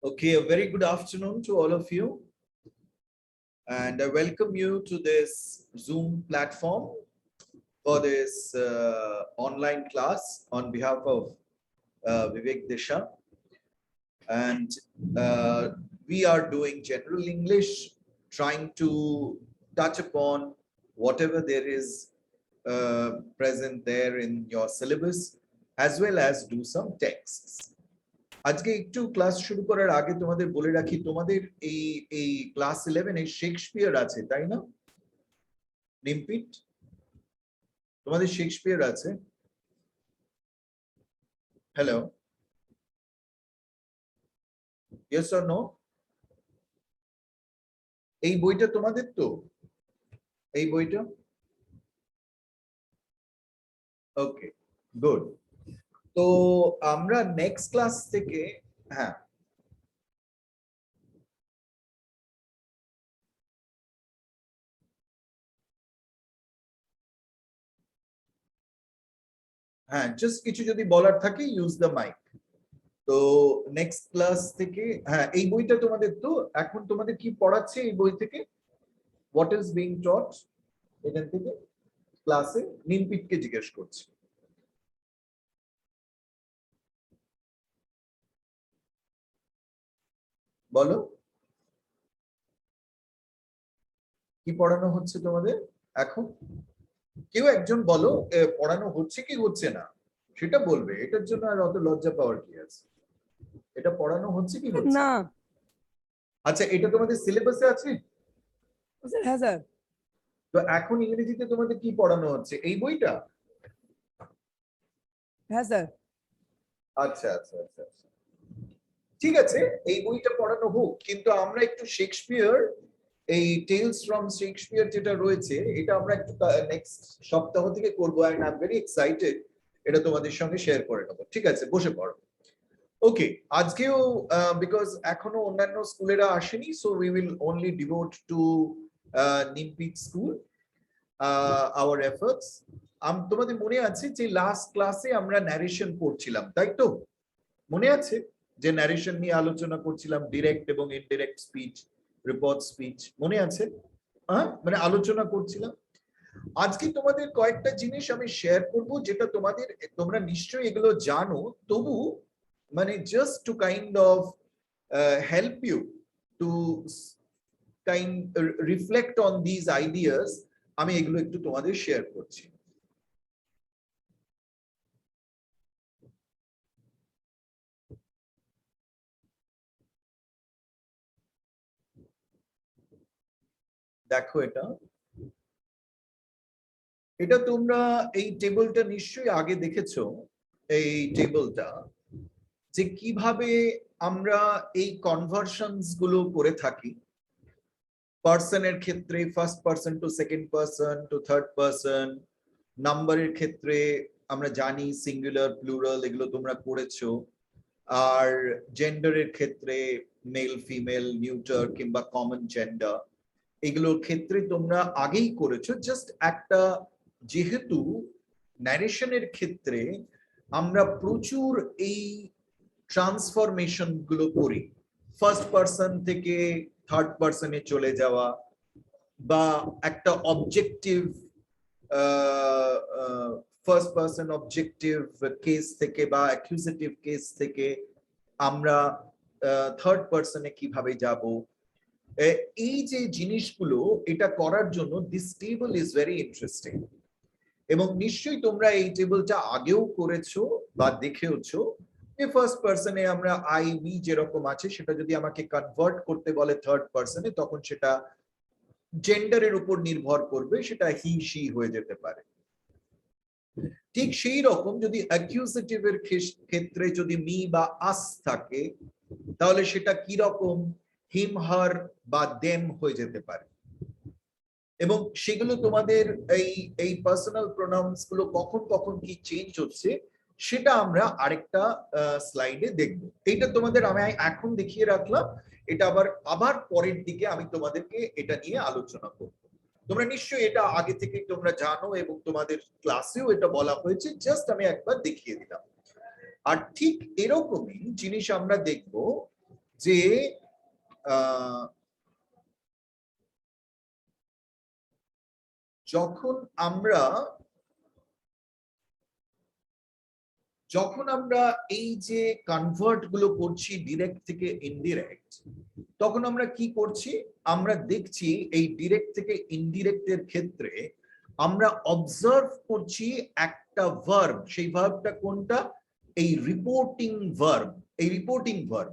Okay, a very good afternoon to all of you. And I welcome you to this Zoom platform for this online class on behalf of Vivek Disha. And we are doing general English, trying to touch upon whatever there is present there in your syllabus, as well as do some texts. আজকে একটু class শুরু করার আগে তোমাদের বলে রাখি তোমাদের এই ক্লাস 11 এ শেক্সপিয়ার আছে তাই না নিমপিট তোমাদের শেক্সপিয়ার আছে হ্যালো ইয়েস অর নো এই বইটা তোমাদের তো এই বইটা ওকে গুড তো আমরা নেক্সট ক্লাস থেকে হ্যাঁ হ্যাঁ জাস্ট কিছু যদি বলার থাকে ইউজ দ্য মাইক তো নেক্সট ক্লাস থেকে হ্যাঁ এই বইটা তোমাদের তো এখন তোমাদের কি পড়াচ্ছে এই বই থেকে হোয়াট ইজ বিং টট এখান থেকে ক্লাসে নিমপিটকে জিজ্ঞেস করছি বলো কি পড়ানো হচ্ছে তোমাদের এখন কেউ একজন বলো পড়ানো হচ্ছে কি হচ্ছে না সেটা বলবে এটার জন্য আর অত লজ্জা পাওয়ার কি আছে এটা পড়ানো হচ্ছে কি হচ্ছে না আচ্ছা এটা তোমাদের সিলেবাসে আছে হ্যাঁ স্যার তো এখন ইংরেজিতে তোমাদের কি পড়ানো হচ্ছে এই বইটা হ্যাঁ স্যার আচ্ছা আচ্ছা আচ্ছা ঠিক আছে এই বইটা পড়ানো হোক কিন্তু আমরা একটু শেক্সপিয়ার এই টেলস ফ্রম শেক্সপিয়ার যেটা রয়েছে এটা আমরা একটু নেক্সট সপ্তাহ থেকে করবো and I am very excited এটা তোমাদের সঙ্গে শেয়ার করে নেবো ঠিক আছে বসে পড়ো ওকে আজকেও বিকজ এখনো অন্যান্য স্কুলেরা আসেনি so we will only devote to Nimpith school our efforts তোমাদের মনে আছে যে লাস্ট ক্লাসে আমরা ন্যারেশন করছিলাম তাই তো মনে আছে যে ন্যারেশন নিয়ে আলোচনা করছিলাম ডিরেক্ট এবং ইনডিরেক্ট স্পিচ রিপোর্ট স্পিচ মনে আছে হ্যাঁ মানে আলোচনা করছিলাম আজকে তোমাদের কয়েকটা জিনিস আমি শেয়ার করব যেটা তোমাদের তোমরা নিশ্চয়ই এগুলো জানো তবু মানে just to kind of help you to kind reflect on this ideas আমি এগুলো একটু তোমাদের শেয়ার করছি দেখো এটা তোমরা এই টেবিলটা নিশ্চয়ই আগে দেখেছো এই টেবিলটা যে কিভাবে আমরা এই কনভার্সনস গুলো করে থাকি পার্সনের ক্ষেত্রে first person to second person to third person নাম্বারের ক্ষেত্রে আমরা জানি সিঙ্গুলার প্লুরাল এগুলো তোমরা করেছো আর জেন্ডারের ক্ষেত্রে মেল ফিমেল নিউটার কিংবা কমন জেন্ডার এগুলোর ক্ষেত্রে তোমরা আগেই করেছো জাস্ট একটা যেহেতু ন্যারেশনের ক্ষেত্রে আমরা প্রচুর এই ট্রান্সফরমেশন গুলো করি ফার্স্ট পার্সন থেকে থার্ড পার্সনে চলে যাওয়া বা একটা objective first person objective case থেকে বা অ্যাকিউজেটিভ কেস থেকে আমরা থার্ড পার্সনে কিভাবে যাব এই যে জিনিসগুলো এটা করার জন্য this table is very interesting এবং নিশ্চয়ই তোমরা এই টেবিলটা আগেও করেছো বা দেখেওছো যে ফার্স্ট পার্সনে আমরা আই উই যেরকম আছে সেটা যদি আমাকে কনভার্ট করতে বলে থার্ড পার্সনে তখন সেটা জেন্ডারের উপর নির্ভর করবে সেটা হি শি হয়ে যেতে পারে ঠিক সেই রকম যদি অ্যাকিউজেটিভের ক্ষেত্রে যদি মি বা আস থাকে তাহলে সেটা কি রকম হিম হার বা দেম হয়ে যেতে পারে এবং সেগুলো তোমাদের এই পার্সোনাল প্রোনাউন্স গুলো কখন কখন কি চেঞ্জ হচ্ছে সেটা আমরা আরেকটা স্লাইডে দেখব এইটা তোমাদের আমি এখন দেখিয়ে রাখলাম এটা আবার পরের দিকে আমি তোমাদেরকে এটা নিয়ে আলোচনা করব তোমরা নিশ্চয়ই এটা আগে থেকে তোমরা জানো এবং তোমাদের ক্লাসেও এটা বলা হয়েছে জাস্ট আমি একবার দেখিয়ে দিলাম আর ঠিক এরকমই জিনিস আমরা দেখব যে আহ, যখন আমরা এই যে কনভার্ট গুলো করছি ডিরেক্ট থেকে ইনডিরেক্ট, তখন আমরা কি করছি, আমরা দেখছি এই ডিরেক্ট থেকে ইনডিরেক্ট এর ক্ষেত্রে আমরা অবজার্ভ করছি একটা ভার্ব। সেই ভার্বটা কোনটা? এই রিপোর্টিং ভার্ব। এই রিপোর্টিং ভার্ব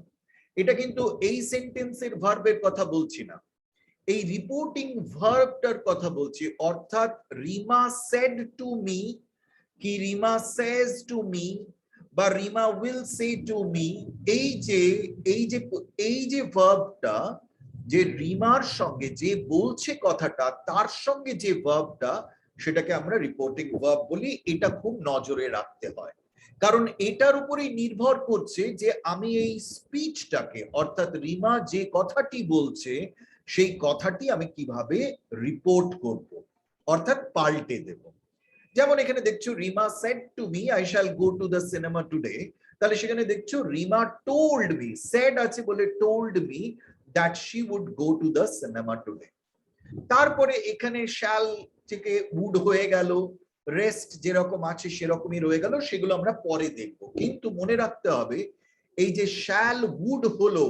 এটা কিন্তু এই সেন্টেন্সের ভার্বের কথা বলছি না, এই রিপোর্টিং ভার্বটার কথা বলছি। অর্থাৎ রিমা সেড টু মি, কি রিমা সেজ টু মি, বা Rima will say to me. এই যে ভার্বটা, যে রিমার সঙ্গে যে বলছে কথাটা তার সঙ্গে যে ভার্বটা, সেটাকে আমরা রিপোর্টিং ভার্ব বলি। এটা খুব নজরে রাখতে হয়, কারণ এটার উপরেই নির্ভর করছে যে আমি এই স্পিচটাকে, অর্থাৎ রিমা যে কথাটি বলছে সেই কথাটি আমি কিভাবে রিপোর্ট করব, অর্থাৎ পাল্টে দেব। যেমন এখানে দেখছো Rima said to me I shall go to the cinema today, তাহলে সেখানে দেখছো রিমা টোল্ড মি, সেড আছে বলে told me that she would go to the cinema today. তারপরে এখানে শ্যাল থেকে উড হয়ে গেল, রেস্ট যেরকম আছে সেরকমই রয়ে গেল, সেগুলো আমরা পরে দেখব। কিন্তু মনে রাখতে হবে এই যে শ্যাল উড হলো,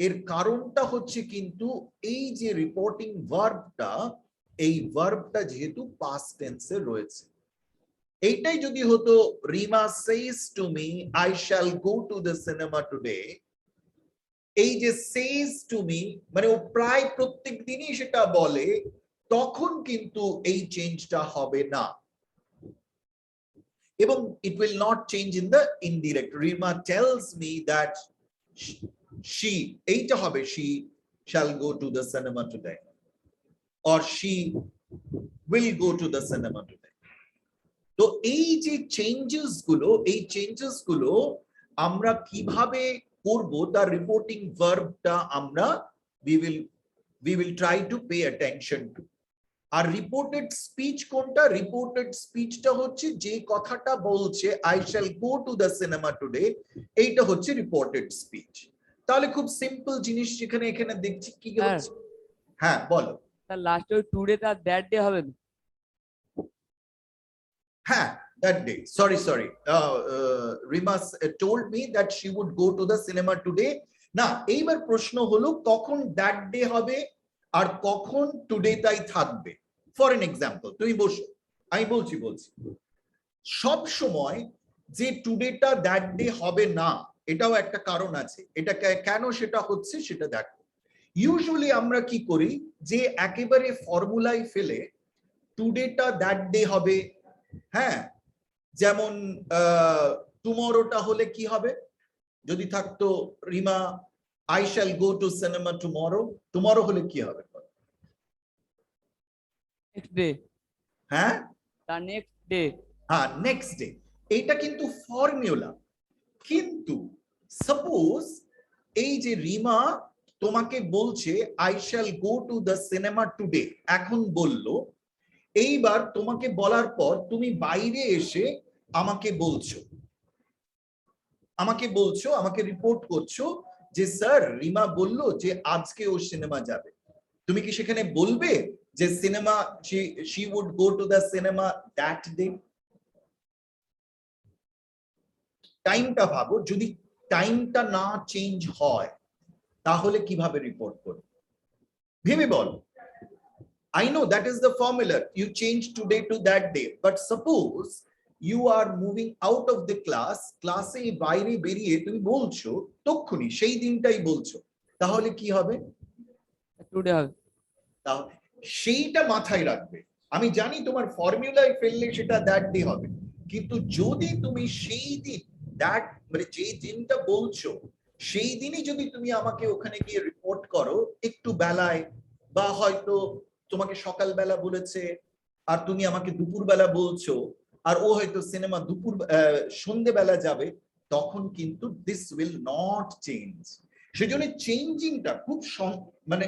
এর কারণটা হচ্ছে কিন্তু এই যে রিপোর্টিং ভার্বটা, এই ভার্বটা যেহেতু পাস্ট টেন্সে রয়েছে। এইটাই যদি হতো Rima says to me I shall go to the cinema today, এই যে সেজ টু মি মানে ও প্রায় প্রত্যেক দিনই সেটা বলে, তখন কিন্তু এই চেঞ্জটা হবে না, এবং it will not change in the indirect. Rima tells me that she, এইটা হবে she shall go to the cinema today, or she will go to the cinema today. তো এই যে চেঞ্জেস গুলো আমরা কিভাবে করব, তার রিপোর্টিং ভার্বটা আমরা we will try to pay attention to. আর রিপোর্টেড স্পিচ কোনটা? রিপোর্টেড স্পিচটা হচ্ছে যে কথাটা বলছে I shall go to the cinema today, এইটা হচ্ছে রিপোর্টেড স্পিচ। তাহলে খুব সিম্পল জিনিস যেখানে এখানে দেখছি কি হচ্ছে। হ্যাঁ বলো। তার লাস্টে ওই টুডে তার দ্যাট ডে হবে না? হ্যাঁ, that day. Sorry. Rima told me that she would go to the cinema today. না, এইবার প্রশ্ন হলো কখন that day হবে আর কখন টুডে তাই থাকবে। ফর এন এক্সাম্পল, তুমি বসো, আমি বলছি সব সময় যে টুডেটা দ্যাট ডে হবে না, এটাও একটা কারণ আছে। এটা কেন সেটা হচ্ছে সেটা দেখো। ইউজুয়ালি আমরা কি করি, যে একেবারে ফর্মুলায় ফেলে টুডেটা দ্যাট ডে হবে। হ্যাঁ, যেমন টুমরোটা হলে কি হবে, যদি থাকতো Rima I shall go two cinema tomorrow, tomorrow হলে কি হবে? Next day. হ্যাঁ, তার নেক্সট ডে। হ্যাঁ, নেক্সট ডে। এটা কিন্তু ফর্মুলা। কিন্তু সাপোজ এই যে রিমা তোমাকে বলছে I shall go to the cinema today, এখন বললো, এইবার তোমাকে বলার পর তুমি বাইরে এসে আমাকে বলছো, আমাকে রিপোর্ট করছো যে স্যার রিমা বললো যে আজকে ও সিনেমা যাবে। তুমি কি সেখানে বলবে যে cinema she would go to the cinema that day? টাইমটা ভাবো, যদি টাইমটা না চেঞ্জ হয় তাহলে কিভাবে রিপোর্ট করবে ভেবে বল। I know that is the formula, you change today to that day, but suppose you are moving out of the ক্লাসে বাইরে বেরিয়ে তুমি বলছো তক্ষুনি সেই দিনটাই বলছো, তাহলে কি হবে? টুডে হবে। তাহলে সেইটা মাথায় রাখবে। আমি জানি তোমার ফর্মুলায় ফেললে সেটা দ্যাট ডে হবে, কিন্তু যদি তুমি সেই দিন দ্যাট মানে যে দিনটা বলছো সেই দিনই যদি তুমি আমাকে ওখানে গিয়ে রিপোর্ট করো একটু বেলায়, বা হয়তো তোমাকে সকালবেলা বলেছে আর তুমি আমাকে দুপুরবেলা বলছো, আর ও হয়তো সিনেমা সন্ধ্যেবেলা যাবে, তখন কিন্তু দিস উইল নট চেঞ্জ। সেজন্য চেঞ্জিংটা খুব মানে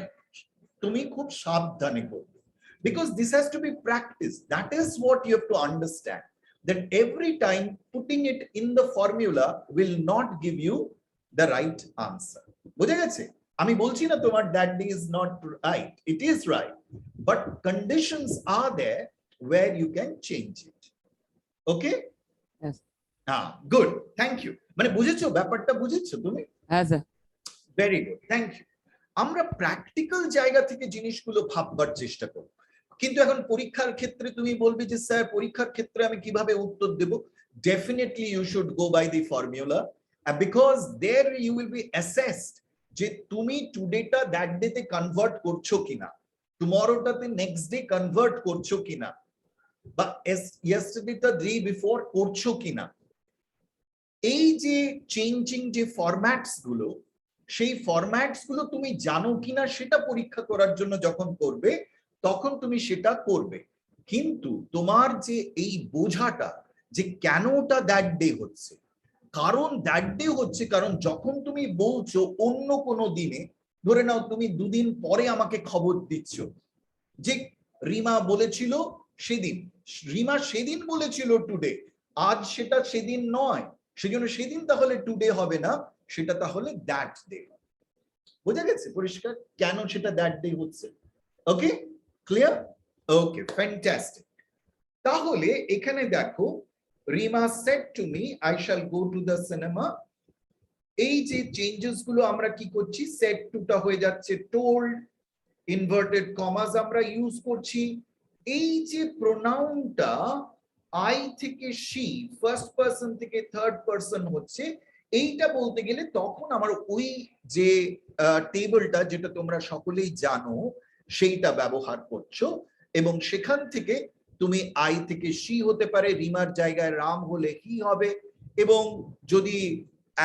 তুমি খুব সাবধানে করবে, because this has to be practiced. That is what you have to understand, that every time putting it in the formula will not give you the right answer. বুঝে গেছে? আমি বলছি না তোমার that day is not right, it is right, but conditions are there where you can change it. Okay? Yes. হ্যাঁ, good, thank you. মানে বুঝেছো ব্যাপারটা, বুঝেছো তুমি? হ্যাঁ sir. Very good, thank you. আমরা প্র্যাকটিক্যাল জায়গা থেকে জিনিসগুলো ভাববার চেষ্টা করব, কিন্তু এখন পরীক্ষার ক্ষেত্রে তুমি বলবে যে স্যার পরীক্ষার ক্ষেত্রে আমি কিভাবে উত্তর দেব? Definitely you should go by the formula, because there you will be assessed যে তুমি টুডেটা দ্যাট ডে তে কনভার্ট করছো কিনা, টুমরোটাতে নেক্সট ডে কনভার্ট করছো কিনা, বা ইয়েস্টারডেটা ডে বিফোর করছো কিনা। এই যে চেঞ্জিং যে ফরম্যাটস গুলো, সেই ফরম্যাটস গুলো তুমি জানো কিনা সেটা পরীক্ষা করার জন্য যখন করবে তখন তুমি সেটা করবে। কিন্তু তোমার যে এই বোঝাটা যে কেন ওটা দ্যাট ডে হচ্ছে, কারণ দ্যাট ডে হচ্ছে কারণ যখন তুমি বলছো অন্য কোনো দিনে, ধরে নাও তুমি দুদিন পরে আমাকে খবর দিচ্ছ যে রিমা বলেছিল সেদিন, রিমা সেদিন বলেছিল টুডে, আজ সেটা সেদিন নয়, সেজন্য সেদিন তাহলে টুডে হবে না, সেটা তাহলে দ্যাট ডে। বোঝা গেছে পরিষ্কার কেন সেটা দ্যাট ডে হচ্ছে? ওকে, ক্লিয়ার? ওকে, ফ্যান্টাস্টিক। তাহলে এখানে দেখো, Rima said to me I shall go to the cinema. এই যে চেঞ্জেস গুলো আমরা কি করছি, সেড টুটা হয়ে যাচ্ছে টোল্ড, ইনভার্টেড কমাস আমরা ইউজ করছি। এই যে প্রোনাউনটা আই থেকে শি, ফার্স্ট পারসন থেকে থার্ড পারসন হচ্ছে, এইটা বলতে গেলে তখন আমার ওই যে টেবলটা যেটা তোমরা সকলেই জানো সেইটা ব্যবহার করছো, এবং সেখান থেকে তুমি আই থেকে শি হতে পারে, রিমার জায়গায় রাম হলে হি হবে, এবং যদি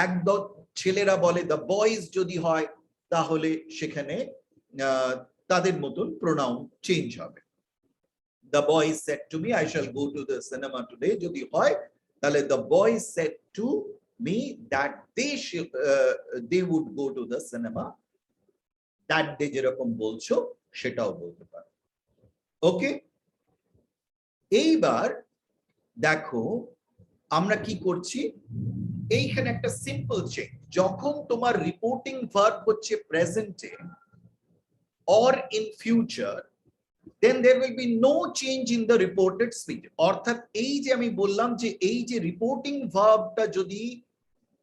একদম ছেলেরা বলে দ্য বয়েজ যদি হয় তাহলে সেখানে তাদের মতন প্রোনাউন চেঞ্জ হবে। The boy said to me, I shall go to the cinema today. যদি হয় তাহলে the boy said to me that they would go to the cinema. That day যেরকম বলছো সেটাও বলতে পারো। ওকে, এইবার দেখো আমরা কি করছি, এইখানে একটা সিম্পল চেঞ্জ। যখন তোমার রিপোর্টিং ভার্ব হচ্ছে প্রেজেন্টে or in future, then there will be no change in the reported speech. অর্থাৎ এই যে আমি বললাম যে এই যে রিপোর্টিং ভার্বটা যদি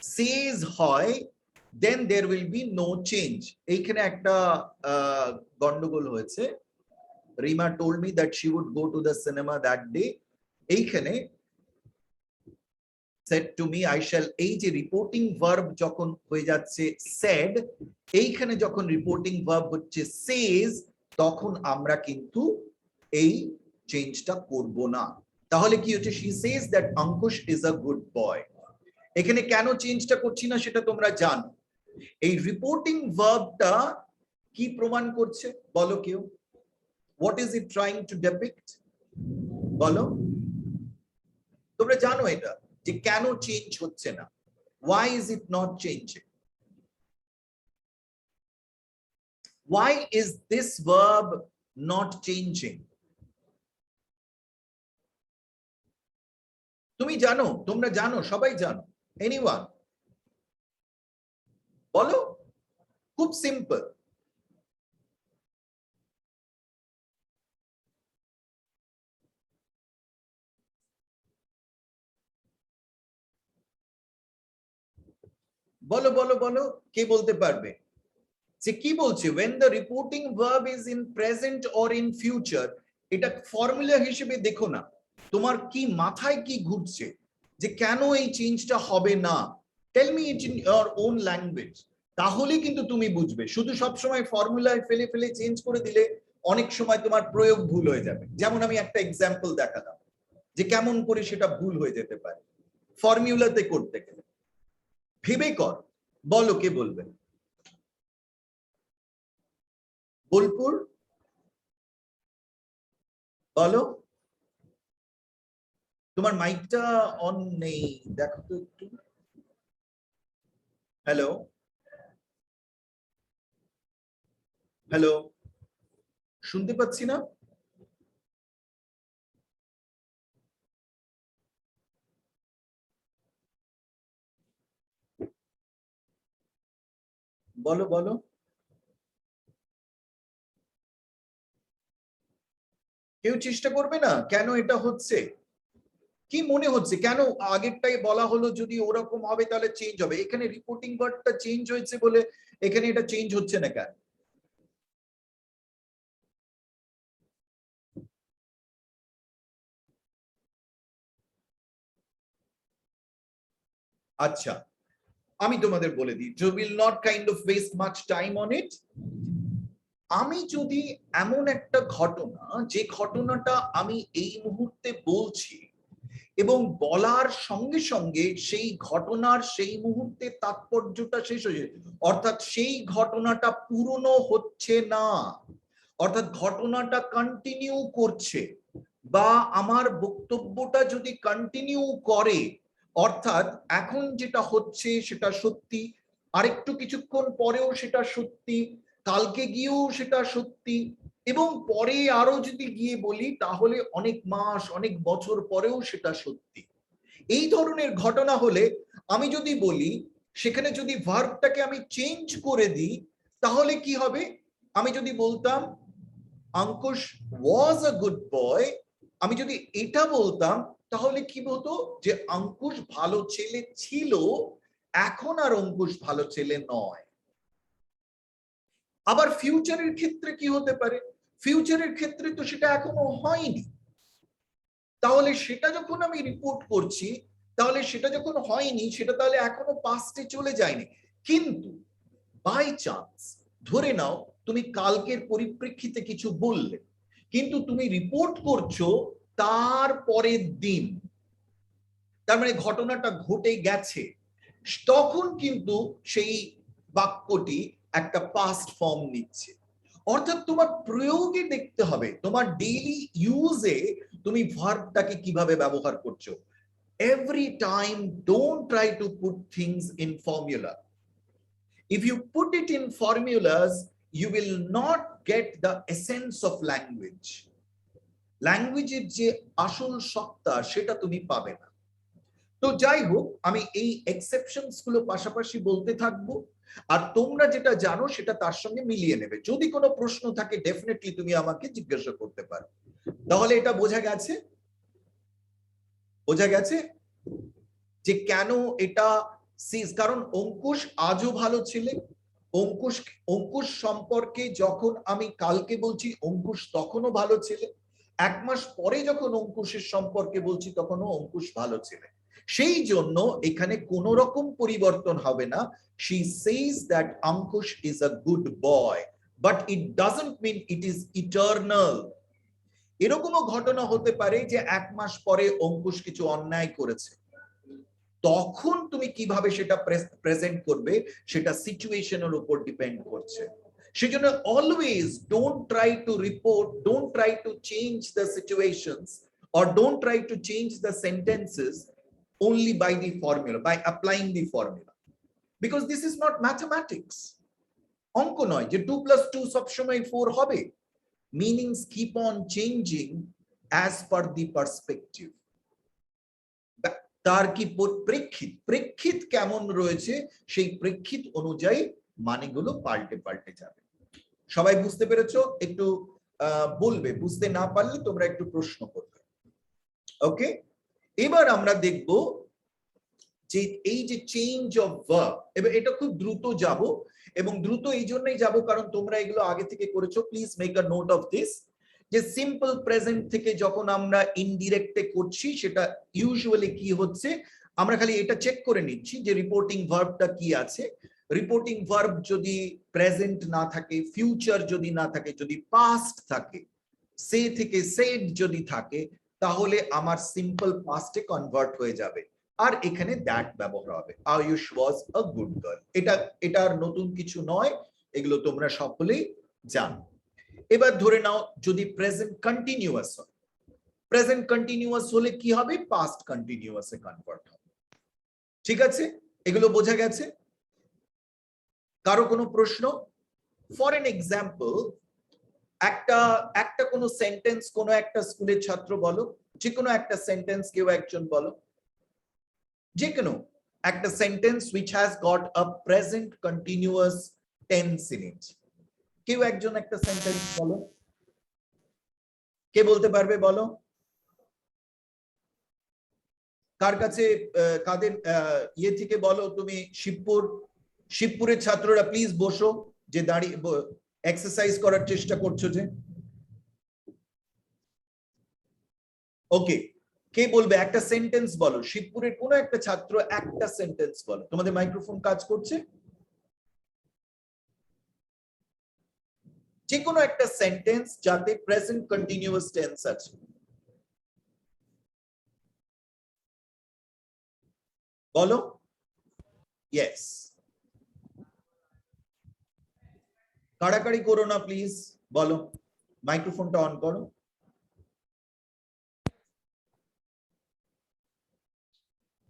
says হয়, then there will be no change. এইখানে একটা গন্ডগোল হয়েছে। Rima told me that she would go to the cinema that day. এইখানে said to me I shall, এই যে রিপোর্টিং ভার্ব যখন হয়ে যাচ্ছে said, এইখানে যখন রিপোর্টিং ভার্ব হচ্ছে says, তখন আমরা কিন্তু এই চেঞ্জটা করব না। তাহলে কি হচ্ছে, she says that Ankush is a good boy। এখানে কেন চেঞ্জটা করছি না সেটা তোমরা জানো। এই রিপোর্টিং ভার্বটা কি প্রমাণ করছে বলো কেউ? what is it trying to depict? বলো, তোমরা জানো এটা যে কেন চেঞ্জ হচ্ছে না, why is it not changing? Why is this verb not changing? তুমি জানো, তোমরা জানো, সবাই জানো, এনিওয়ান বলো, খুব সিম্পল। বলো বলো বলো, কে বলতে পারবে যে কি বলছে? when the reporting verb is in present or in future, এটা ফর্মুলা হিসেবে দেখো না, তোমার কি মাথায় কি ঘুরছে যে কেন এই চেঞ্জটা হবে না? Tell me it in your own language, তাহলে কিন্তু তুমি বুঝবে। শুধু সব সময় ফর্মুলায় ফেলে ফেলে চেঞ্জ করে দিলে অনেক সময় তোমার প্রয়োগ ভুল হয়ে যাবে। যেমন আমি একটা এক্সাম্পল দেখালাম যে কেমন করে সেটা ভুল হয়ে যেতে পারে ফর্মুলাতে করতে গেলে। ভেবে কর, বলো কে বলবে? বোলপুর বলো, তোমার মাইকটা অন নেই, দেখো তো একটু। হ্যালো হ্যালো, শুনতে পাচ্ছি না। বলো বলো। কেউ চেষ্টা করবে না কেন এটা হচ্ছে? কি মনে হচ্ছে কেন আগেরটাই বলা হলো যদি ওরকম হবে তাহলে চেঞ্জ হবে, এখানে রিপোর্টিং ভার্বটা চেঞ্জ হয়েছে বলে এখানে এটা চেঞ্জ হচ্ছে না কেন? আচ্ছা আমি তোমাদের বলে দিই, you will not kind of waste much time on it. আমি যদি এমন একটা ঘটনা, যে ঘটনাটা আমি এই মুহূর্তে বলছি এবং বলার সঙ্গে সঙ্গে সেই ঘটনার সেই মুহূর্তে তাৎপর্যটা শেষ হয়ে যায়, অর্থাৎ সেই ঘটনাটা পুরনো হচ্ছে না, অর্থাৎ ঘটনাটা কন্টিনিউ করছে, বা আমার বক্তব্যটা যদি কন্টিনিউ করে, অর্থাৎ এখন যেটা হচ্ছে সেটা সত্যি, আরেকটু কিছুক্ষণ পরেও সেটা সত্যি, কালকে গিয়েও সেটা সত্যি, এবং পরে আরো যদি গিয়ে বলি তাহলে অনেক মাস অনেক বছর পরেও সেটা সত্যি। এই ধরনের ঘটনা হলে আমি যদি বলি, সেখানে যদি ভার্বটাকে আমি চেঞ্জ করে দিই তাহলে কি হবে? আমি যদি বলতাম অঙ্কুশ ওয়াজ আ গুড বয়, আমি যদি এটা বলতাম তাহলে কি হতো? যে অঙ্কুশ ভালো ছেলে ছিল, এখন আর অঙ্কুশ ভালো ছেলে নয়। আবার ফিউচারের ক্ষেত্রে কি হতে পারে? ফিউচারের ক্ষেত্রে তো সেটা এখনো হয়নি, তাহলে সেটা যখন আমি রিপোর্ট করছি, তাহলে সেটা যখন হয়নি সেটা তাহলে এখনো পাস্টে চলে যায়নি। কিন্তু বাই চান্স ধরে নাও তুমি কালকের পরিপ্রেক্ষিতে কিছু বললে, কিন্তু তুমি রিপোর্ট করছো তার পরের দিন, তার মানে ঘটনাটা ঘটে গেছে, তখন কিন্তু সেই বাক্যটি একটা পাস্ট ফর্ম নিচ্ছে। অর্থাৎ তোমার প্রয়োগে দেখতে হবে, তোমার ডেইলি ইউজে তুমি ভার্বটাকে কিভাবে ব্যবহার করছো। Every time don't try to put things in formula. If you put it in formulas, you will not get the essence of language. ল্যাঙ্গুয়েজের যে আসল সত্তা সেটা তুমি পাবে না। তো যাই হোক, আমি এই এক্সেপশনস গুলো পাশাপাশি বলতে থাকবো, আর তোমরা যেটা জানো সেটা তার সঙ্গে মিলিয়ে নেবে। যদি কোনো প্রশ্ন থাকে ডেফিনেটলি তুমি আমাকে জিজ্ঞাসা করতে পারো। তাহলে এটা বোঝা গেছে, বোঝা গেছে যে কেন এটা সিজ, কারণ অঙ্কুশ আজও ভালো ছেলে। অঙ্কুশ অঙ্কুশ সম্পর্কে যখন আমি কালকে বলছি অঙ্কুশ তখনও ভালো ছেলে, এক মাস পরে যখন অঙ্কুশের সম্পর্কে বলছি তখনও অঙ্কুশ ভালো ছেলে। সেই জন্য এখানে কোন রকম পরিবর্তন হবে না। She says that Ankush is a good boy, but it doesn't mean it is eternal. এরকমও ঘটনা হতে পারে যে এক মাস পরে অঙ্কুশ কিছু অন্যায় করেছে, তখন তুমি কিভাবে সেটা প্রেজেন্ট করবে সেটা সিচুয়েশনের উপর ডিপেন্ড করছে। সেজন্য always don't try to report, don't try to change the situations, or don't try to change the sentences only by the formula, by applying the formula, because this is not mathematics. অঙ্ক নয় যে 2 + 2 সবসময় 4 হবে। meanings keep on changing as per the perspective. তার কি প্রেক্ষিত, প্রেক্ষিত কেমন রয়েছে সেই প্রেক্ষিত অনুযায়ী মানেগুলো পাল্টে পাল্টে যাবে। সবাই বুঝতে পেরেছো? একটু বলবে, বুঝতে না পারলে তোমরা একটু প্রশ্ন করবে। ওকে, এবার আমরা দেখব যে এই যে চেঞ্জ অফ ভার্ব, এবার এটা খুব দ্রুত যাব, এবং দ্রুত এই জন্যই যাব কারণ তোমরা এগুলো আগে থেকে করেছো। Please make a note of this, যে সিম্পল প্রেজেন্ট থেকে যখন আমরা ইনডিরেক্টে করছি সেটা ইউজুয়ালি কি হচ্ছে, আমরা খালি এটা চেক করে নিচ্ছি যে রিপোর্টিং ভার্বটা কি আছে। রিপোর্টিং ভার্ব যদি প্রেজেন্ট না থাকে, ফিউচার যদি না থাকে, যদি পাস্ট থাকে, সে থেকে সেড যদি থাকে, তাহলে আমার সিম্পল পাস্টে কনভার্ট হয়ে যাবে, আর এখানে দ্যাট ব্যবহার হবে। আয়ুষ ওয়াজ আ গুড গার্ল। এটা আর নতুন কিছু নয়, এগুলো তোমরা সকলেই জানো। এবার ধরে নাও যদি প্রেজেন্ট কন্টিনিউয়াস হয়, প্রেজেন্ট কন্টিনিউয়াস হলে কি হবে? পাস্ট কন্টিনিউয়াসে কনভার্ট হবে। ঠিক আছে, এগুলো বোঝা গেছে? কারো কোনো প্রশ্ন? ফর এন এক্সাম্পল, একটা কোনো সেন্টেন্স কোনো একটা স্কুলের ছাত্র বলো, যে কোনো একটা সেন্টেন্স কেউ একজন বলো, যে কোনো একটা sentence which has got a present continuous tense in it. কেউ একজন একটা সেন্টেন্স বলো, কে বলতে পারবে বলো? কার কাছে কাদের ইয়ে থেকে বলো তুমি? শিবপুরের ছাত্ররা প্লিজ বসো, যে দাঁড়িয়ে এক্সারসাইজ করার চেষ্টা করছো যে। ওকে, কে বলবে একটা সেন্টেন্স বলো? শিবপুরের কোন একটা ছাত্র একটা সেন্টেন্স বলো। তোমাদের মাইক্রোফোন কাজ করছে? যে কোনো একটা সেন্টেন্স যাতে প্রেজেন্ট কন্টিনিউয়াস টেন্স আছে, বলো। ইয়েস, কাড়াকাড়ি করো না প্লিজ, বলো। মাইক্রোফোনটা অন করো।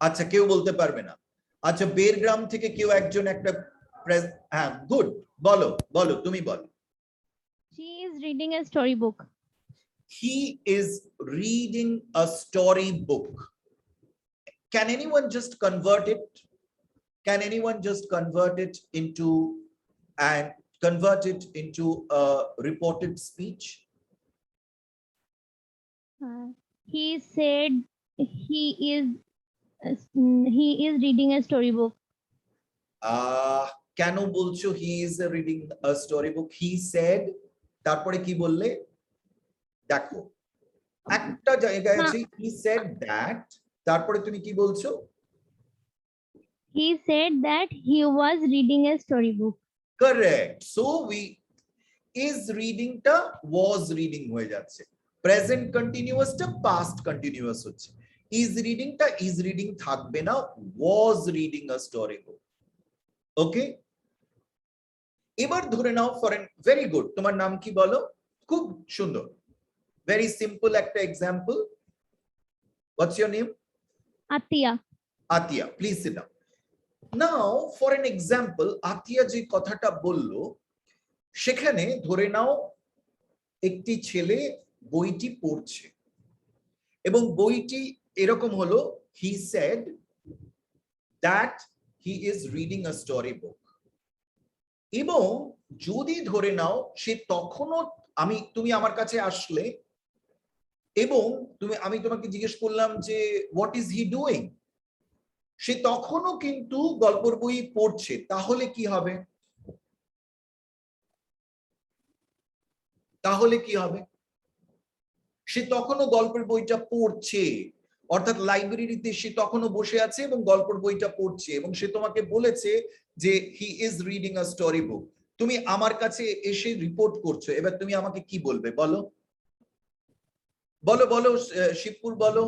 আচ্ছা, কেউ বলতে পারবে না। আচ্ছা, বেরগ্রাম থেকে কেউ একজন একটা, হ্যাঁ গুড, বলো বলো, তুমি বলো। She is reading a storybook. He is reading a storybook. Can anyone just convert it? Can anyone just convert it into a reported speech? He said he is reading a storybook. কেন বলছো he is reading a storybook? He said, তারপরে কি বললে? দেখো, একটা জায়গায় আছে he said that, তারপরে তুমি কি বলছো? He said that he was reading a storybook. Correct. So we is reading টা was reading হয়ে যাচ্ছে, প্রেজেন্ট কন্টিনিউয়াস টা পাস্ট কন্টিনিউয়াস হচ্ছে। is reading টা is reading থাকবে না, was reading a storybook. Okay, এবার ধরে নাও ফর এন, ভেরি গুড, তোমার নাম কি বলো? খুব সুন্দর, ভেরি সিম্পল একটা example. What's your name? Atiya. Atiya, please sit down. Now for N example, Atiya যে কথাটা বললো, সেখানে ধরে নাও একটি ছেলে বইটি পড়ছে এবং বইটি এরকম হলো, he said that he is reading a storybook. এবং যদি ধরে নাও সে তখনও, তুমি আমার কাছে আসলে এবং আমি তোমাকে জিজ্ঞেস করলাম যে what is he doing, সে তখনও কিন্তু গল্পের বই পড়ছে, তাহলে কি হবে? তাহলে কি হবে? সে তখনও গল্পের বইটা পড়ছে, অর্থাৎ লাইব্রেরিতে সে তখনও বসে আছে এবং গল্পের বইটা পড়ছে, এবং সে তোমাকে বলেছে যে he is reading a story book. তুমি আমার কাছে এসে রিপোর্ট করছো, এবার তুমি আমাকে কি বলবে বলো? বলো বলো, শিবপুর বলো,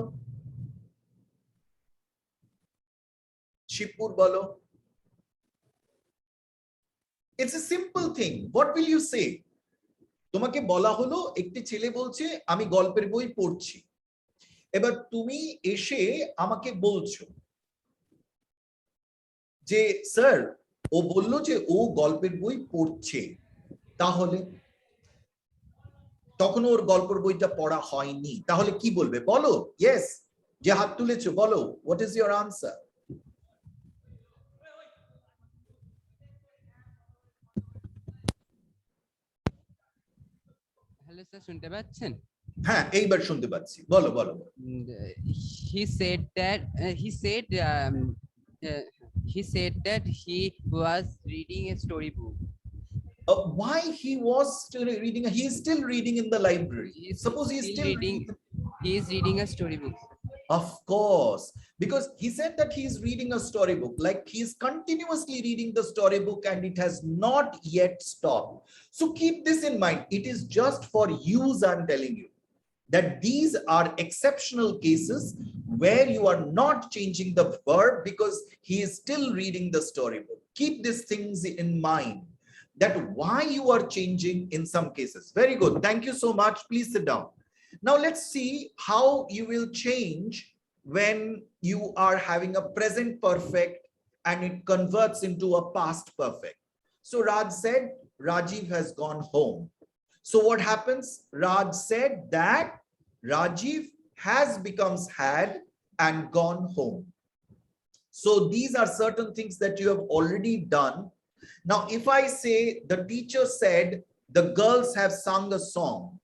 শিবপুর বলো। It's a simple thing, what will you say? তোমাকে বলা হলো একটি ছেলে বলছে আমি গল্পের বই পড়ছি, এবার তুমি এসে আমাকে বলছো যে স্যার ও বলল যে ও গল্পের বই পড়ছে, তাহলে তখন ওর গল্পের বইটা পড়া হয়নি, তাহলে কি বলবে বলো? ইয়েস, যে হাত তুলেছো বলো, what is your answer? Hello sir, শুনতে পাচ্ছেন? হ্যাঁ, এইবার শুনতে পাচ্ছি, বলো বলো। He said that he said that he was reading a storybook. Why he was still reading? He is still reading in the library. Suppose he is still reading. He is reading a storybook. Of course, because he said that he is reading a storybook, like he is continuously reading the storybook and it has not yet stopped. So keep this in mind. It is just for use, I'm telling you, that these are exceptional cases where you are not changing the verb because he is still reading the storybook. Keep these things in mind, that why you are changing in some cases. Very good. Thank you so much. Please sit down. Now let's see how you will change when you are having a present perfect and it converts into a past perfect. So Raj said Rajiv has gone home. So what happens? Raj said that Rajiv has becomes had and gone home. So these are certain things that you have already done. Now, if I say the teacher said the girls have sung a song,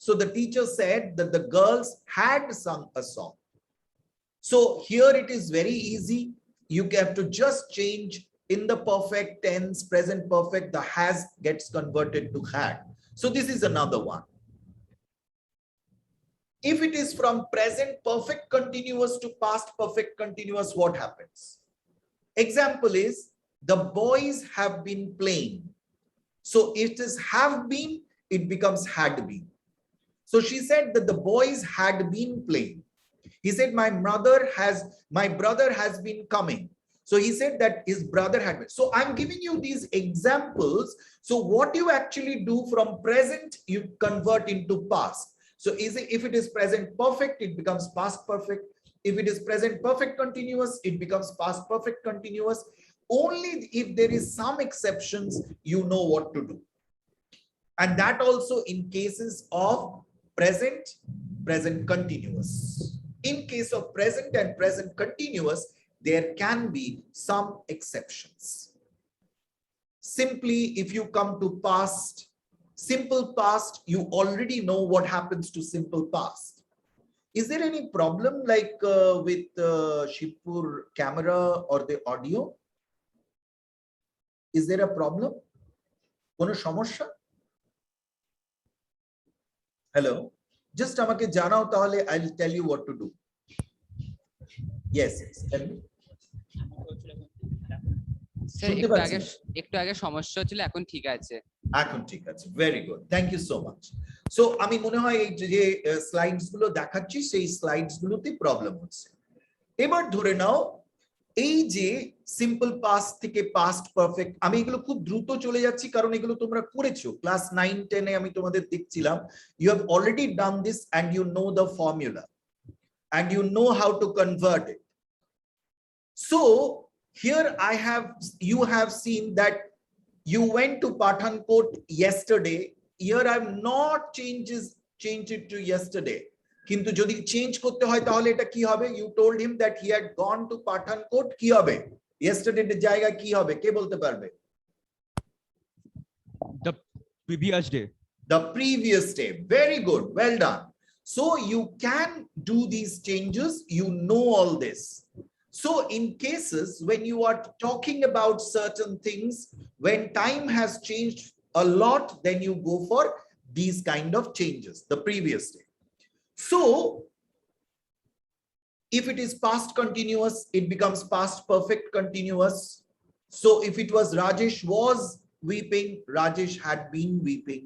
so the teacher said that the girls had sung a song. So here it is very easy. You have to just change in the perfect tense, present perfect, the has gets converted to had. So this is another one. If it is from present perfect continuous to past perfect continuous, what happens? Example is, the boys have been playing. So it is have been, it becomes had been. So she said that the boys had been playing. He said, my brother has been coming. So he said that his brother had been. So I'm giving you these examples. So what you actually do from present, you convert into past. So if it is present perfect, it becomes past perfect. If it is present perfect continuous, it becomes past perfect continuous. Only if there is some exceptions, you know what to do. And that also in cases of present continuous. In case of present and present continuous, there can be some exceptions. Simply, if you come to past, simple past, you already know what happens to simple past. Is there any problem like with Shibpur camera or the audio? Is there a problem? Kono সমস্যা? Hello, just আমাকে জানাও তাহলে I'll tell you what to do. Yes, tell me. Sir শুনতে একটু আগে সমস্যা হচ্ছিল, এখন ঠিক আছে। এখন ঠিক আছে, very good, thank you so much. So আমি মনে হয় এই যে স্লাইডস গুলো দেখাচ্ছি সেই স্লাইডস গুলোতে প্রবলেম হচ্ছে। এবার ধরে নাও এই যে সিম্পল পাস্ট থেকে পাস্ট পারফেক্ট, আমি এগুলো খুব দ্রুত চলে যাচ্ছি কারণ এগুলো তোমরা করেছো ক্লাস 9-10 এ, আমি তোমাদের দেখছিলাম। You have already done this and you know the formula and you know how to convert it. So here you have seen that you went to Pathankot yesterday. Here I have not changed it to yesterday. কিন্তু যদি change করতে হয় তাহলে এটা কি হবে? You told him that he had gone to Pathankot, কি হবে? Yesterday এর জায়গায় কি হবে? কে বলতে পারবে? The previous day. The previous day. Very good, well done. So you can do these changes, you know all this. So in cases when you are talking about certain things, when time has changed a lot, then you go for these kind of changes, the previous day. So if it is past continuous, it becomes past perfect continuous. So if it was Rajesh was weeping, Rajesh had been weeping.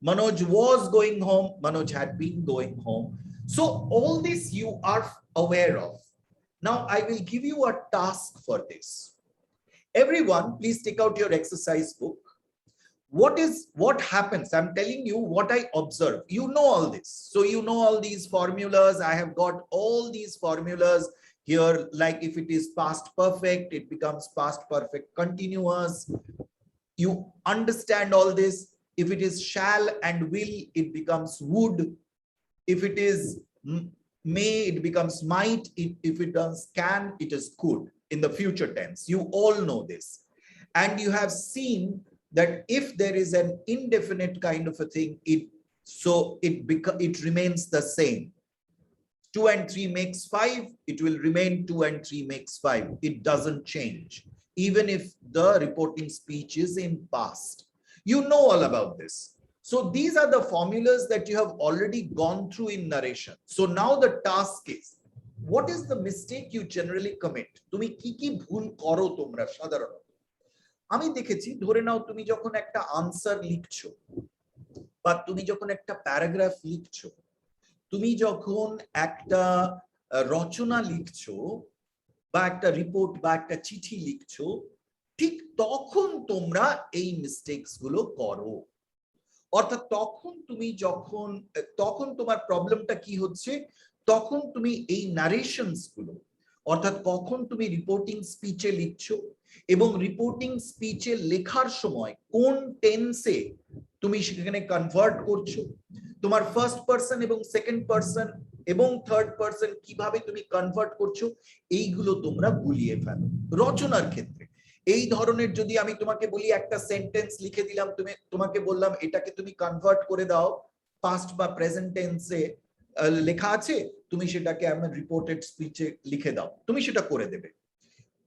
Manoj was going home, Manoj had been going home. So all this you are aware of. Now I will give you a task for this. Everyone, please take out your exercise book. What happens? I'm telling you what I observe. You know all this. So you know all these formulas. I have got all these formulas here. Like if it is past perfect, it becomes past perfect continuous. You understand all this. If it is shall and will, it becomes would. If it is may, it becomes might. If it does can, it is could in the future tense. You all know this. And you have seen that if there is an indefinite kind of a thing, it remains the same. 2 and 3 makes 5, it will remain 2 and 3 makes 5. It doesn't change, even if the reporting speech is in past. You know all about this. So these are the formulas that you have already gone through in narration. So now the task is, what is the mistake you generally commit? তুমি কি কি ভুল করো তোমরা সাধারণত? আমি দেখেছি, ধরে নাও তুমি যখন একটা আনসার লিখছো বা তুমি যখন একটা প্যারাগ্রাফ লিখছো, তুমি যখন একটা রচনা লিখছো বা একটা রিপোর্ট বা একটা চিঠি লিখছো, ঠিক তখন তোমরা এই মিস্টেকস গুলো করো। অর্থাৎ তখন তোমার প্রবলেমটা কি হচ্ছে? তখন তুমি এই নারেশনস গুলো, অর্থাৎ কখন তুমি রিপোর্টিং স্পিচে লিখছো এবং রিপোর্টিং স্পিচে লেখার সময় কোন টেন্সে তুমি সেখানে কনভার্ট করছো, তোমার ফার্স্ট পারসন এবং সেকেন্ড পারসন এবং থার্ড পারসন কিভাবে তুমি কনভার্ট করছো, এইগুলো তোমরা ভুলিয়ে ফেলো রচনার ক্ষেত্রে। এই ধরনের যদি আমি তোমাকে বলি একটা সেন্টেন্স লিখে দিলাম, তোমাকে বললাম এটাকে তুমি কনভার্ট করে দাও পাস্ট বা প্রেজেন্ট টেন্সে লেখা আছে, তুমি সেটাকে আমার রিপোর্টেড স্পিচে লিখে দাও, তুমি সেটা করে দেবে।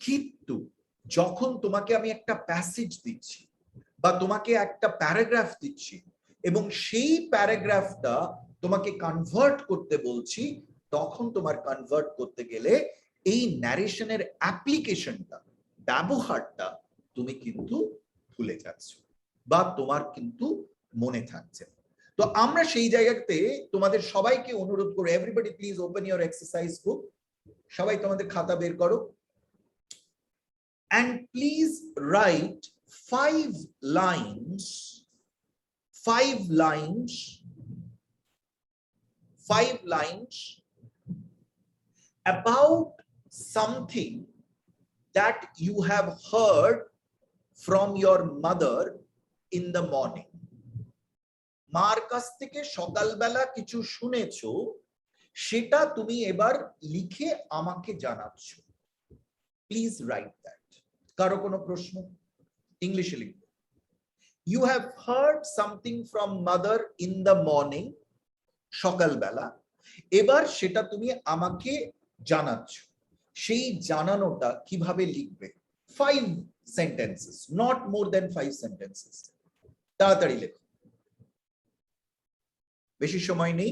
কিন্তু যখন তোমাকে আমি একটা প্যাসেজ দিচ্ছি বা তোমাকে একটা প্যারাগ্রাফ দিচ্ছি এবং সেই প্যারাগ্রাফটা তোমাকে কনভার্ট করতে বলছি, তখন তোমার কনভার্ট করতে গেলে এই ন্যারেশনের অ্যাপ্লিকেশনটা, ব্যবহারটা তুমি কিন্তু ভুলে যাচ্ছ বা তোমার কিন্তু মনে থাকছে। তো আমরা সেই জায়গাতে তোমাদের সবাইকে অনুরোধ করব, everybody please open your exercise বুক, সবাই তোমাদের খাতা বের করো, and please write 5 lines about something that you have heard from your mother in the morning. মার কাছ থেকে সকালবেলা কিছু শুনেছো, সেটা তুমি এবার লিখে আমাকে জানাচ্ছ। Please write that. কারো কোনো প্রশ্ন? ইংলিশে লিখবে। You have heard something from mother in the morning, সকালবেলা, এবার সেটা তুমি আমাকে জানাচ্ছ। সেই জানানোটা কিভাবে লিখবে? 5 sentences, not more than 5 sentences. তাড়াতাড়ি লেখো, বেশি সময় নেই।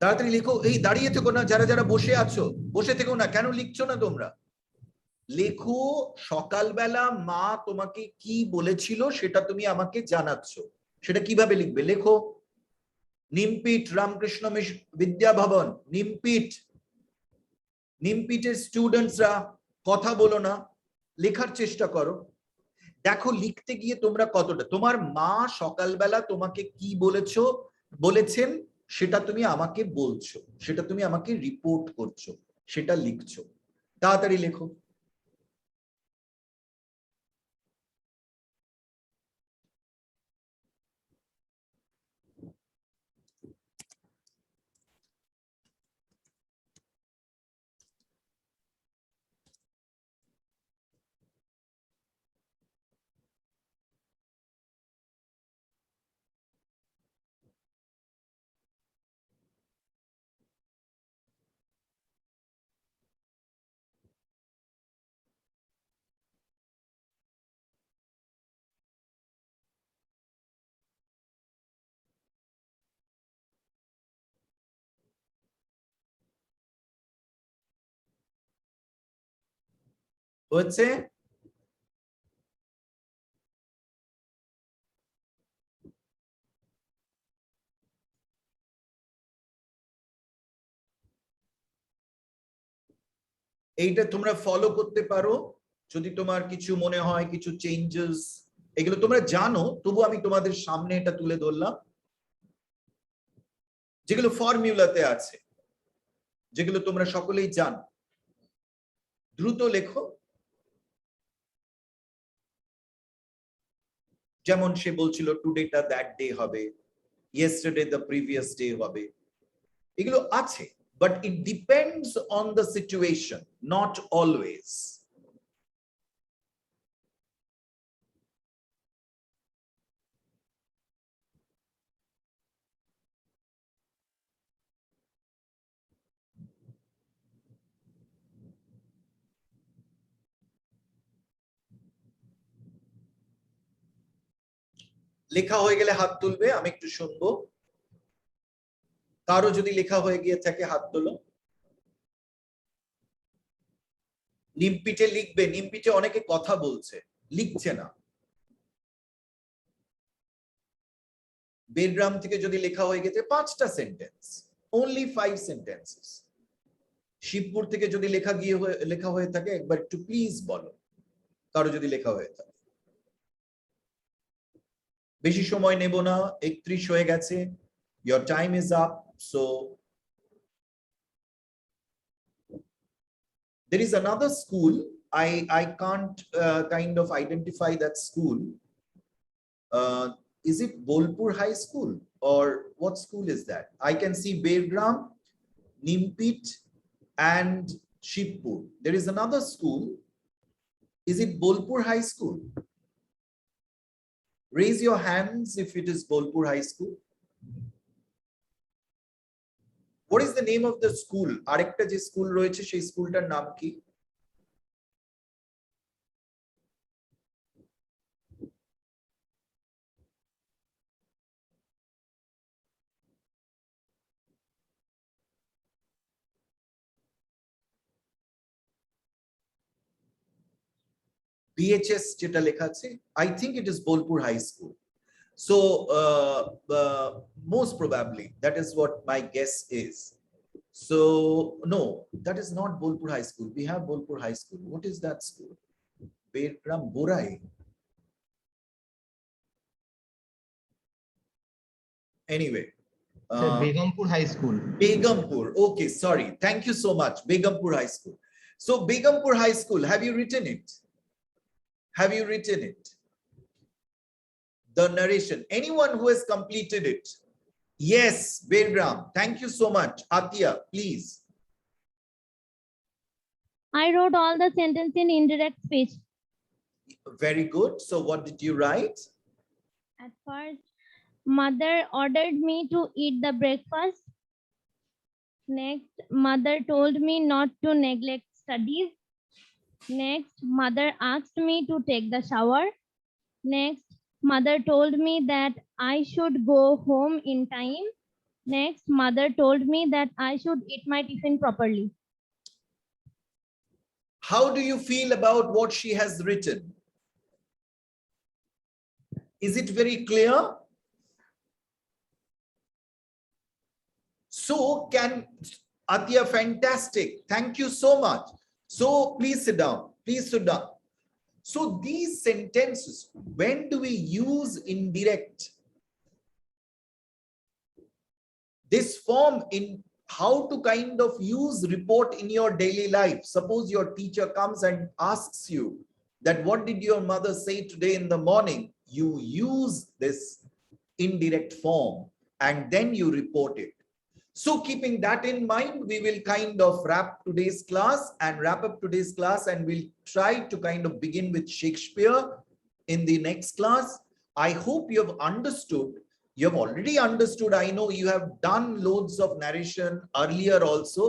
তাড়াতাড়ি লিখো, এই দাঁড়িয়ে থেকো না, যারা যারা বসে আছো বসে থেকো না, কেন লিখছো না তোমরা? লেখো, সকালবেলা মা তোমাকে কি বলেছিল সেটা তুমি আমাকে জানাচ্ছ, সেটা কিভাবে লিখবে? লেখো। নিমপিট রামকৃষ্ণ বিদ্যা ভবন, নিমপিটের স্টুডেন্টসরা কথা বলো না, লেখার চেষ্টা করো। দেখো লিখতে গিয়ে তোমরা কতটা, তোমার মা সকালবেলা তোমাকে কি বলেছেন সেটা তুমি আমাকে বলছো, সেটা তুমি আমাকে রিপোর্ট করছো, সেটা লিখছো। তাড়াতাড়ি লেখো। হচ্ছে? এইটা তোমরা ফলো করতে পারো। যদি তোমার কিছু মনে হয়, কিছু চেঞ্জেস, এগুলো তোমরা জানো, তবু আমি তোমাদের সামনে এটা তুলে ধরলাম, যেগুলো ফর্মুলাতে আছে, যেগুলো তোমরা সকলেই জানো। দ্রুত লেখো। যেমন সে বলছিল টুডেটা দ্যাট ডে হবে, ইয়েস্টারডে দ্য প্রিভিয়াস ডে হবে, এগুলো আছে, but it depends on the situation, not always. লেখা হয়ে গেলে হাত তুলবে, আমি একটু শুনবো। কারো যদি লেখা হয়ে গিয়ে থাকে হাত তোলো। নিমপিটে লিখবে, নিমপিটে অনেকে কথা বলছে, লিখছে না। বেরগ্রাম থেকে যদি লেখা হয়ে গেছে 5টা সেন্টেন্স, only 5 sentences। শিবপুর থেকে যদি লেখা হয়ে থাকে একবার একটু প্লিজ বলো, কারো যদি লেখা হয়ে থাকে। বেশি সময় নেব না, 31 হয়ে গেছে, your time is up, so There is another school. I can't kind of identify that school. Is it Bolpur High School or what school is that? I can see Beargram, Nimpit, and Shibpur. There is another school. Is it Bolpur High School? Raise your hands if it is Bolpur High School. What is the name of the school? Arekta je school royeche সেই স্কুলটার নাম কি? BHS যেটা লেখা আছে, I think it is Bolpur High School. So most probably that is what my guess is. So no, that is not Bolpur High School. We have Bolpur High School. What is that school? Beargram Borai. Anyway, Begumpur High School. Begumpur. Okay, sorry. Thank you so much. Begumpur High School. So Begumpur High School, have you written it? Have you written it? The narration. Anyone who has completed it? Yes, Beargram. Thank you so much. Atia, please. I wrote all the sentence in indirect speech. Very good. So what did you write? At first, mother ordered me to eat the breakfast. Next, mother told me not to neglect studies. Next, mother asked me to take the shower. Next, mother told me that I should go home in time. Next, mother told me that I should eat my tiffin properly. How do you feel about what she has written? Is it very clear? So can Atia, fantastic. Thank you so much. So please sit down. Please sit down. So these sentences, when do we use indirect? This form in how to kind of use report in your daily life. Suppose your teacher comes and asks you that what did your mother say today in the morning? You use this indirect form and then you report it. So keeping that in mind, we will kind of wrap up today's class and we'll try to kind of begin with Shakespeare in the next class. I hope you have understood. You have already understood. I know you have done loads of narration earlier also,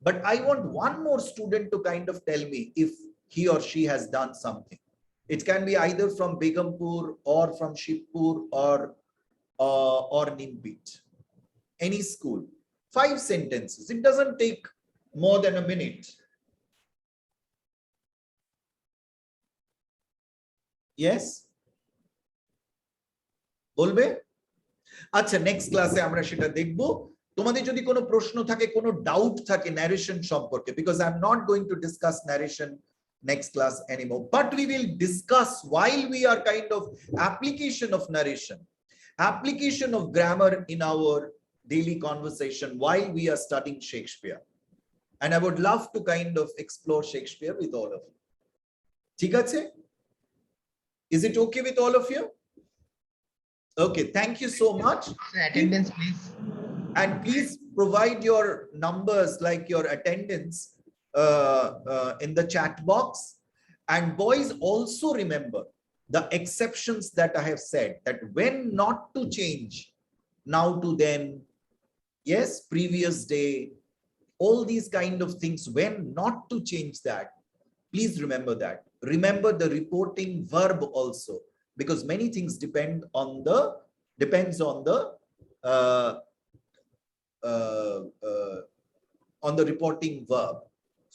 but I want one more student to kind of tell me if he or she has done something. It can be either from Begumpur or from Shibpur or Nimpit. Any school. 5 sentences. It doesn't take more than a minute. Yes? বলবে? আচ্ছা, next ক্লাসে আমরা সেটা দেখব। তোমাদের যদি কোনো প্রশ্ন থাকে, কোনো ডাউট থাকে ন্যারেশন সম্পর্কে, because I'm not going to discuss narration next class anymore, but we will discuss while we are kind of application of narration, application of grammar in our daily conversation while we are studying Shakespeare. And I would love to kind of explore Shakespeare with all of you. ঠিক আছে? Is it okay with all of you? Okay, thank you so much. Attendance, please. And please provide your numbers, like your attendance, in the chat box. And boys, also remember the exceptions that I have said, that when not to change, now to then, yes, previous day, all these kind of things, when not to change that, please remember that. Remember the reporting verb also, because many things depends on the reporting verb.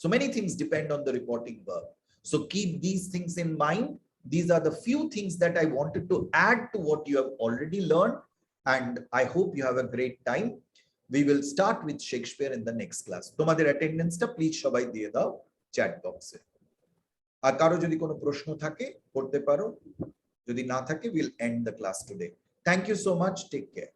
So many things depend on the reporting verb. So keep these things in mind. These are the few things that I wanted to add to what you have already learned. And I hope you have a great time. We will start with Shakespeare in the next class. তোমাদের অ্যাটেন্ডেন্সটা please সবাই দিয়ে দাও chat বক্সে। আর কারো যদি কোনো প্রশ্ন থাকে করতে পারো, যদি না থাকে we'll end the class today. Thank you so much. Take care.